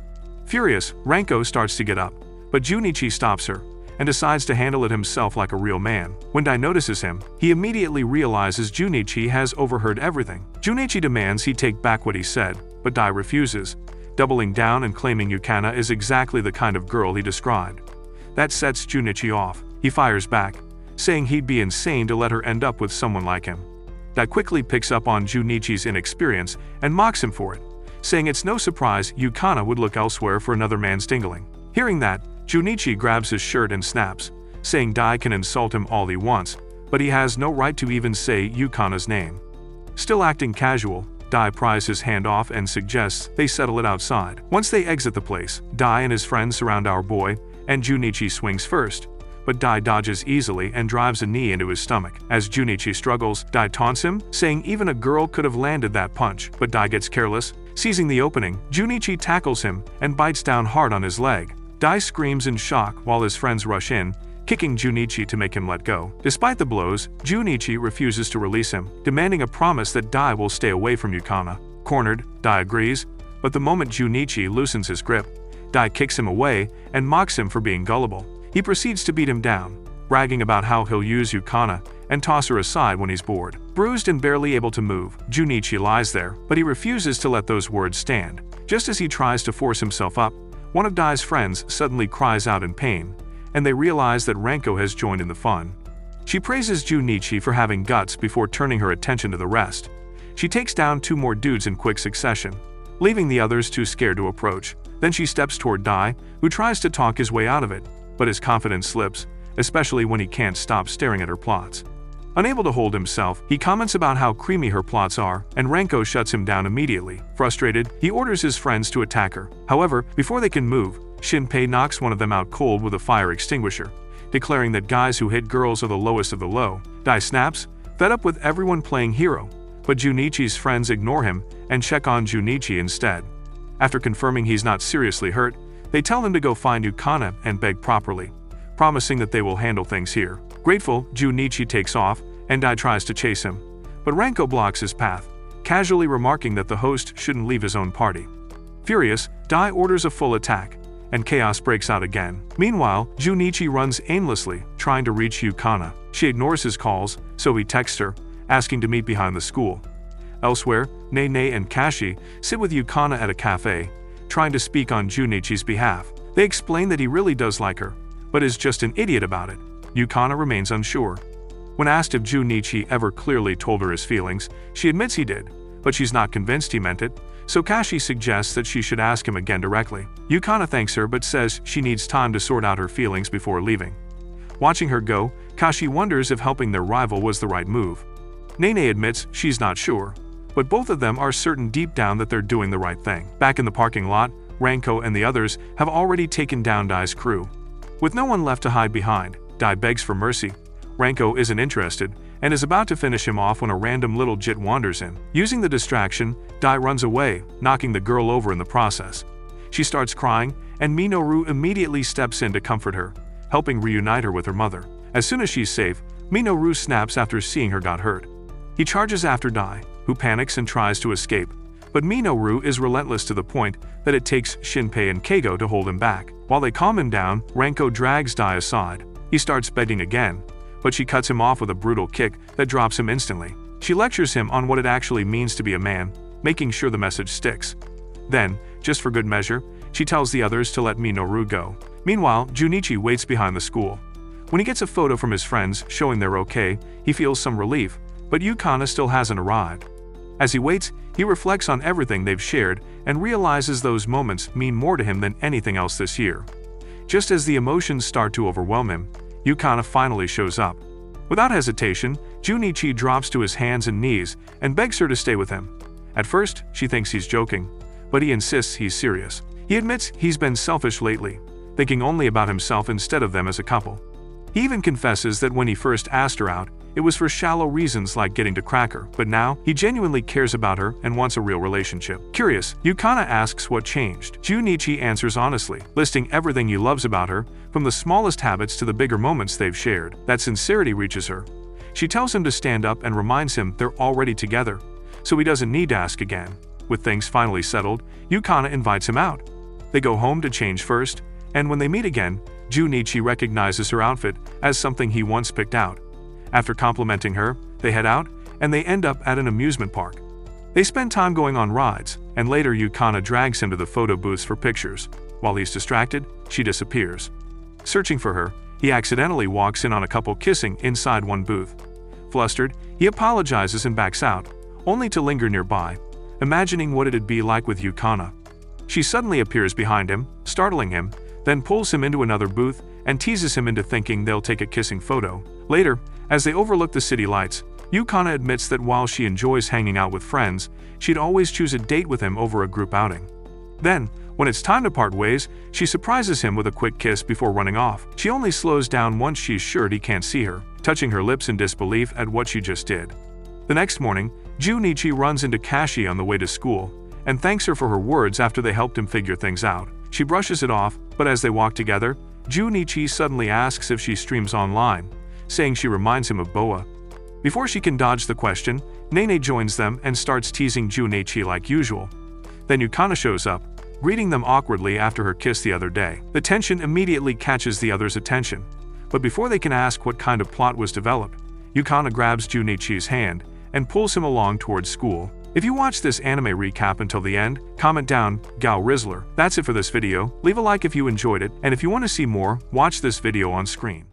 Furious, Ranko starts to get up, but Junichi stops her and decides to handle it himself like a real man. When Dai notices him, he immediately realizes Junichi has overheard everything. Junichi demands he take back what he said, but Dai refuses, doubling down and claiming Yukana is exactly the kind of girl he described. That sets Junichi off. He fires back, saying he'd be insane to let her end up with someone like him. Dai quickly picks up on Junichi's inexperience and mocks him for it, saying it's no surprise Yukana would look elsewhere for another man's dingling. Hearing that, Junichi grabs his shirt and snaps, saying Dai can insult him all he wants, but he has no right to even say Yukana's name. Still acting casual, Dai pries his hand off and suggests they settle it outside. Once they exit the place, Dai and his friends surround our boy, and Junichi swings first, but Dai dodges easily and drives a knee into his stomach. As Junichi struggles, Dai taunts him, saying even a girl could have landed that punch, but Dai gets careless. Seizing the opening, Junichi tackles him and bites down hard on his leg. Dai screams in shock while his friends rush in, kicking Junichi to make him let go. Despite the blows, Junichi refuses to release him, demanding a promise that Dai will stay away from Yukana. Cornered, Dai agrees, but the moment Junichi loosens his grip, Dai kicks him away and mocks him for being gullible. He proceeds to beat him down, bragging about how he'll use Yukana and toss her aside when he's bored. Bruised and barely able to move, Junichi lies there, but he refuses to let those words stand. Just as he tries to force himself up, one of Dai's friends suddenly cries out in pain, and they realize that Ranko has joined in the fun. She praises Junichi for having guts before turning her attention to the rest. She takes down 2 more dudes in quick succession, leaving the others too scared to approach. Then she steps toward Dai, who tries to talk his way out of it, but his confidence slips, especially when he can't stop staring at her plots. Unable to hold himself, he comments about how creamy her plots are, and Ranko shuts him down immediately. Frustrated, he orders his friends to attack her. However, before they can move, Shinpei knocks one of them out cold with a fire extinguisher, declaring that guys who hit girls are the lowest of the low. Dai snaps, fed up with everyone playing hero, but Junichi's friends ignore him and check on Junichi instead. After confirming he's not seriously hurt, they tell him to go find Yukana and beg properly, promising that they will handle things here. Grateful, Junichi takes off, and Dai tries to chase him, but Ranko blocks his path, casually remarking that the host shouldn't leave his own party. Furious, Dai orders a full attack, and chaos breaks out again. Meanwhile, Junichi runs aimlessly, trying to reach Yukana. She ignores his calls, so he texts her, asking to meet behind the school. Elsewhere, Nene and Kashi sit with Yukana at a cafe, trying to speak on Junichi's behalf. They explain that he really does like her, but is just an idiot about it. Yukana remains unsure. When asked if Junichi ever clearly told her his feelings, she admits he did, but she's not convinced he meant it, so Kashi suggests that she should ask him again directly. Yukana thanks her but says she needs time to sort out her feelings before leaving. Watching her go, Kashi wonders if helping their rival was the right move. Nene admits she's not sure, but both of them are certain deep down that they're doing the right thing. Back in the parking lot, Ranko and the others have already taken down Dai's crew. With no one left to hide behind, Dai begs for mercy. Ranko isn't interested and is about to finish him off when a random little jit wanders in. Using the distraction, Dai runs away, knocking the girl over in the process. She starts crying, and Minoru immediately steps in to comfort her, helping reunite her with her mother. As soon as she's safe, Minoru snaps after seeing her got hurt. He charges after Dai, who panics and tries to escape, but Minoru is relentless to the point that it takes Shinpei and Keigo to hold him back. While they calm him down, Ranko drags Dai aside. He starts begging again, but she cuts him off with a brutal kick that drops him instantly. She lectures him on what it actually means to be a man, making sure the message sticks. Then, just for good measure, she tells the others to let Minoru go. Meanwhile, Junichi waits behind the school. When he gets a photo from his friends showing they're okay, he feels some relief, but Yukana still hasn't arrived. As he waits, he reflects on everything they've shared and realizes those moments mean more to him than anything else this year. Just as the emotions start to overwhelm him, Yukana finally shows up. Without hesitation, Junichi drops to his hands and knees and begs her to stay with him. At first, she thinks he's joking, but he insists he's serious. He admits he's been selfish lately, thinking only about himself instead of them as a couple. He even confesses that when he first asked her out, it was for shallow reasons like getting to crack her, but now he genuinely cares about her and wants a real relationship. Curious, Yukana asks what changed. Junichi answers honestly, listing everything he loves about her, from the smallest habits to the bigger moments they've shared. That sincerity reaches her. She tells him to stand up and reminds him they're already together, so he doesn't need to ask again. With things finally settled, Yukana invites him out. They go home to change first, and when they meet again, Junichi recognizes her outfit as something he once picked out. After complimenting her, they head out, and they end up at an amusement park. They spend time going on rides, and later Yukana drags him to the photo booths for pictures. While he's distracted, she disappears. Searching for her, he accidentally walks in on a couple kissing inside one booth. Flustered, he apologizes and backs out, only to linger nearby, imagining what it'd be like with Yukana. She suddenly appears behind him, startling him, then pulls him into another booth and teases him into thinking they'll take a kissing photo. Later, as they overlook the city lights, Yukana admits that while she enjoys hanging out with friends, she'd always choose a date with him over a group outing. Then, when it's time to part ways, she surprises him with a quick kiss before running off. She only slows down once she's sure he can't see her, touching her lips in disbelief at what she just did. The next morning, Junichi runs into Kashi on the way to school, and thanks her for her words after they helped him figure things out. She brushes it off, but as they walk together, Junichi suddenly asks if she streams online, saying she reminds him of Boa. Before she can dodge the question, Nene joins them and starts teasing Junichi like usual. Then Yukana shows up, greeting them awkwardly after her kiss the other day. The tension immediately catches the others' attention, but before they can ask what kind of plot was developed, Yukana grabs Junichi's hand and pulls him along towards school. If you watched this anime recap until the end, comment down, Gao Rizzler. That's it for this video. Leave a like if you enjoyed it, and if you want to see more, watch this video on screen.